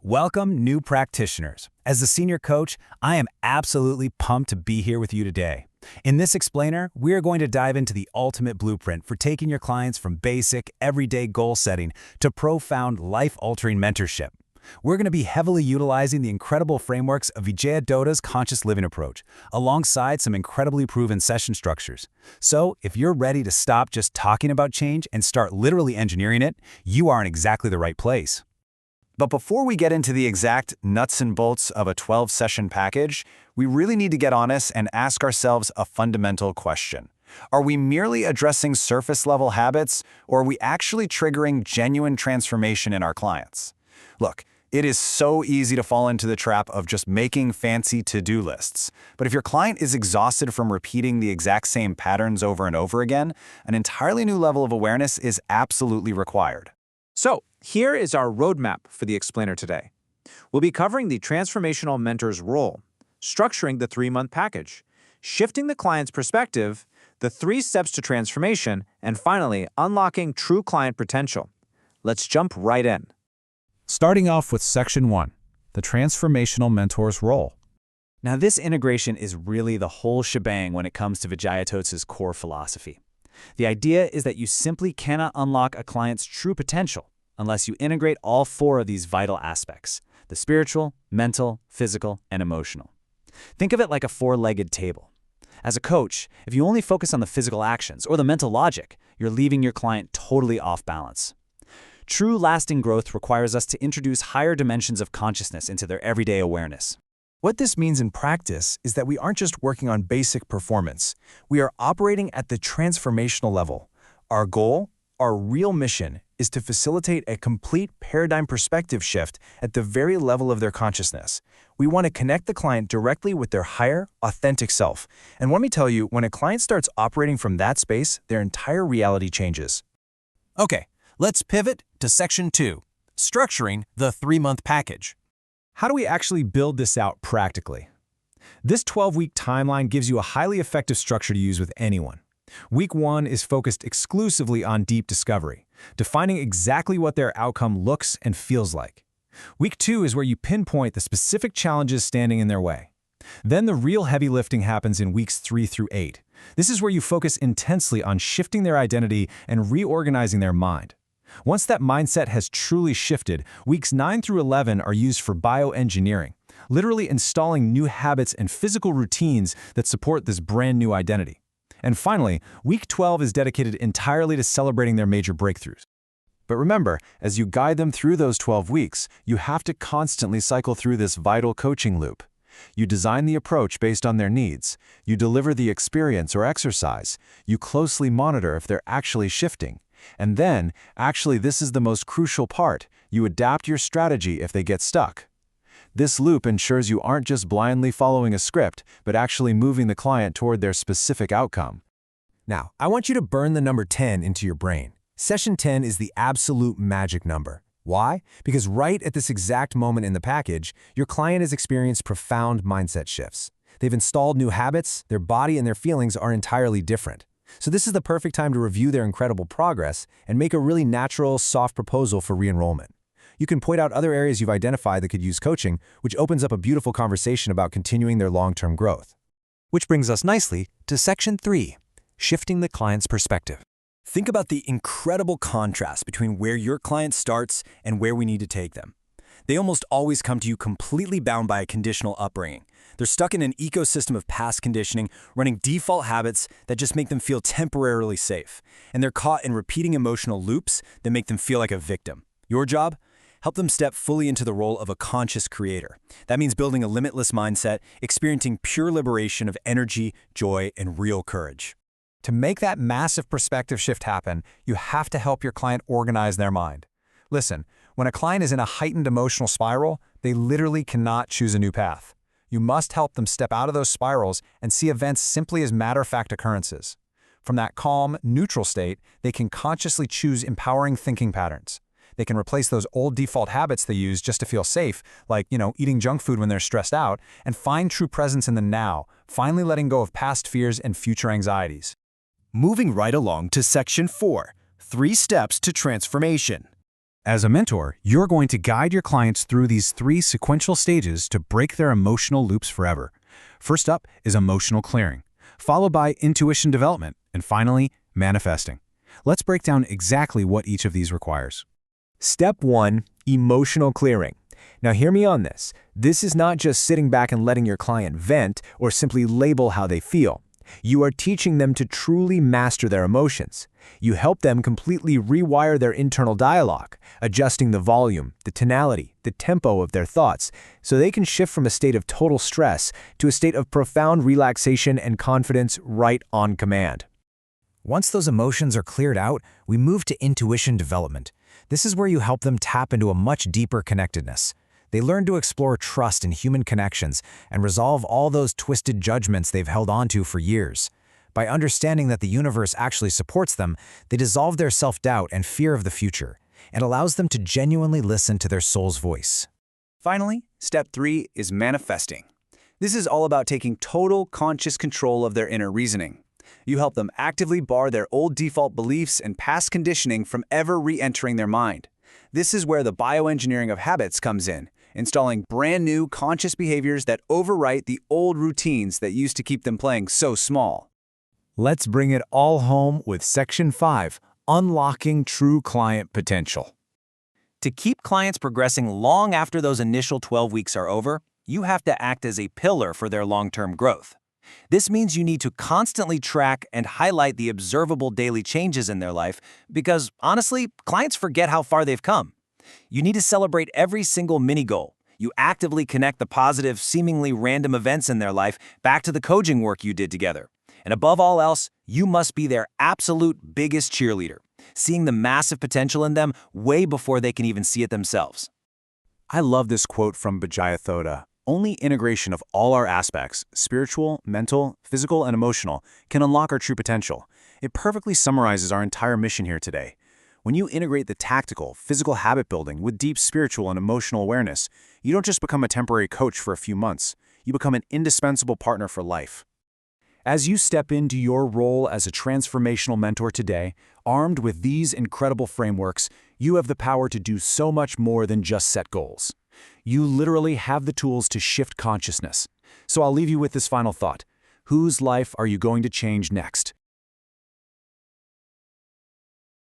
Welcome, new practitioners. As the senior coach, I am absolutely pumped to be here with you today. In this explainer, we are going to dive into the ultimate blueprint for taking your clients from basic, everyday goal setting to profound, life-altering mentorship. We're going to be heavily utilizing the incredible frameworks of Vijaya Thota's conscious living approach, alongside some incredibly proven session structures. So, if you're ready to stop just talking about change and start literally engineering it, you are in exactly the right place. But before we get into the exact nuts and bolts of a 12-session package, we really need to get honest and ask ourselves a fundamental question. Are we merely addressing surface-level habits, or are we actually triggering genuine transformation in our clients? Look, it is so easy to fall into the trap of just making fancy to-do lists. But if your client is exhausted from repeating the exact same patterns over and over again, an entirely new level of awareness is absolutely required. So, here is our roadmap for the explainer today. We'll be covering the transformational mentor's role, structuring the 3-month package, shifting the client's perspective, the 3 steps to transformation, and finally, unlocking true client potential. Let's jump right in. Starting off with Section 1, the transformational mentor's role. Now, this integration is really the whole shebang when it comes to Vijaya Thota's core philosophy. The idea is that you simply cannot unlock a client's true potential unless you integrate all 4 of these vital aspects: the spiritual, mental, physical, and emotional. Think of it like a 4-legged table. As a coach, if you only focus on the physical actions or the mental logic, you're leaving your client totally off balance. True lasting growth requires us to introduce higher dimensions of consciousness into their everyday awareness. What this means in practice is that we aren't just working on basic performance. We are operating at the transformational level. Our goal, our real mission, is to facilitate a complete paradigm perspective shift at the very level of their consciousness. We want to connect the client directly with their higher, authentic self. And let me tell you, when a client starts operating from that space, their entire reality changes. Okay, let's pivot to Section 2, structuring the 3-month package. How do we actually build this out practically? This 12-week timeline gives you a highly effective structure to use with anyone. Week 1 is focused exclusively on deep discovery, defining exactly what their outcome looks and feels like. Week 2 is where you pinpoint the specific challenges standing in their way. Then the real heavy lifting happens in weeks 3 through 8. This is where you focus intensely on shifting their identity and reorganizing their mind. Once that mindset has truly shifted, weeks 9 through 11 are used for bioengineering, literally installing new habits and physical routines that support this brand new identity. And finally, week 12 is dedicated entirely to celebrating their major breakthroughs. But remember, as you guide them through those 12 weeks, you have to constantly cycle through this vital coaching loop. You design the approach based on their needs. You deliver the experience or exercise. You closely monitor if they're actually shifting. And then, actually, this is the most crucial part, you adapt your strategy if they get stuck. This loop ensures you aren't just blindly following a script, but actually moving the client toward their specific outcome. Now, I want you to burn the number 10 into your brain. Session 10 is the absolute magic number. Why? Because right at this exact moment in the package, your client has experienced profound mindset shifts. They've installed new habits, their body and their feelings are entirely different. So this is the perfect time to review their incredible progress and make a really natural, soft proposal for re-enrollment. You can point out other areas you've identified that could use coaching, which opens up a beautiful conversation about continuing their long-term growth. Which brings us nicely to Section 3, shifting the client's perspective. Think about the incredible contrast between where your client starts and where we need to take them. They almost always come to you completely bound by a conditional upbringing. They're stuck in an ecosystem of past conditioning, running default habits that just make them feel temporarily safe. And they're caught in repeating emotional loops that make them feel like a victim. Your job? Help them step fully into the role of a conscious creator. That means building a limitless mindset, experiencing pure liberation of energy, joy, and real courage. To make that massive perspective shift happen, you have to help your client organize their mind. Listen, when a client is in a heightened emotional spiral, they literally cannot choose a new path. You must help them step out of those spirals and see events simply as matter-of-fact occurrences. From that calm, neutral state, they can consciously choose empowering thinking patterns. They can replace those old default habits they use just to feel safe, like, eating junk food when they're stressed out, and find true presence in the now, finally letting go of past fears and future anxieties. Moving right along to Section 4, 3 steps to transformation. As a mentor, you're going to guide your clients through these 3 sequential stages to break their emotional loops forever. First up is emotional clearing, followed by intuition development, and finally, manifesting. Let's break down exactly what each of these requires. Step 1, emotional clearing. Now hear me on this. This is not just sitting back and letting your client vent or simply label how they feel. You are teaching them to truly master their emotions. You help them completely rewire their internal dialogue, adjusting the volume, the tonality, the tempo of their thoughts, so they can shift from a state of total stress to a state of profound relaxation and confidence right on command. Once those emotions are cleared out, we move to intuition development. This is where you help them tap into a much deeper connectedness. They learn to explore trust in human connections and resolve all those twisted judgments they've held onto for years. By understanding that the universe actually supports them, they dissolve their self-doubt and fear of the future, and allows them to genuinely listen to their soul's voice. Finally, step 3 is manifesting. This is all about taking total conscious control of their inner reasoning. You help them actively bar their old default beliefs and past conditioning from ever re-entering their mind. This is where the bioengineering of habits comes in, installing brand new conscious behaviors that overwrite the old routines that used to keep them playing so small. Let's bring it all home with Section 5, Unlocking True Client Potential. To keep clients progressing long after those initial 12 weeks are over, you have to act as a pillar for their long-term growth. This means you need to constantly track and highlight the observable daily changes in their life because, honestly, clients forget how far they've come. You need to celebrate every single mini-goal. You actively connect the positive, seemingly random events in their life back to the coaching work you did together. And above all else, you must be their absolute biggest cheerleader, seeing the massive potential in them way before they can even see it themselves. I love this quote from Vijaya Thota. Only integration of all our aspects, spiritual, mental, physical, and emotional, can unlock our true potential. It perfectly summarizes our entire mission here today. When you integrate the tactical, physical habit building with deep spiritual and emotional awareness, you don't just become a temporary coach for a few months. You become an indispensable partner for life. As you step into your role as a transformational mentor today, armed with these incredible frameworks, you have the power to do so much more than just set goals. You literally have the tools to shift consciousness. So I'll leave you with this final thought. Whose life are you going to change next?